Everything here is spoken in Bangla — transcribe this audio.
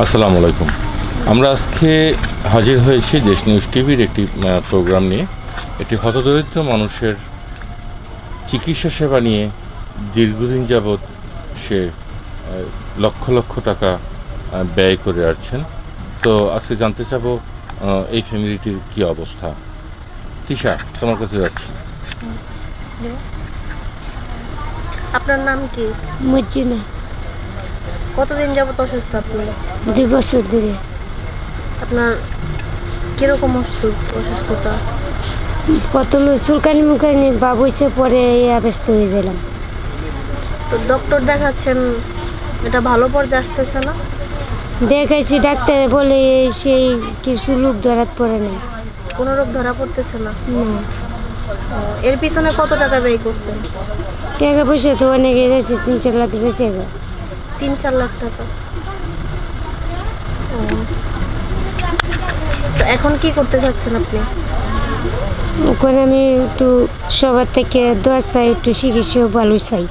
আসসালামু আলাইকুম। আমরা আজকে হাজির হয়েছি দেশ নিউজ টিভির একটি প্রোগ্রাম নিয়ে। এটি হতদরিদ্র মানুষের চিকিৎসা সেবা নিয়ে দীর্ঘদিন যাবৎ সে লক্ষ লক্ষ টাকা ব্যয় করে আসছেন। তো আজকে জানতে চাবো এই ফ্যামিলিটির কী অবস্থা। তিশা, তোমার কাছে যাচ্ছি। আপনার নাম কি? মর্জিনা। কতদিন যাবত অসুস্থ আপনি? 2 বছর ধরে। আপনার কিরকম অসুস্থতা? প্রথমে চুলকানি মুলকানি ভাব হয়েছে, পরে ব্যস্ত হয়ে গেলাম। তো ডক্টর দেখাচ্ছেন, এটা ভালো পর্যায়ে আসতেছে না? দেখাইছি, ডাক্তার বলে সেই কিছু লোক ধরাত পড়ে না। কোনো রোগ ধরা পড়তেছে না? না। এর পিছনে কত টাকা ব্যয় করছেন? টাকা পয়সা তো অনেক যাচ্ছে, 3-4 লাখ যাচ্ছে। 3-4 লাখ টাকা। তো এখন কি করতে চাচ্ছেন আপনি? ওখানে আমি একটু সবার থেকে দোয়া চাই, একটু চিকিৎসা ভালো চাই।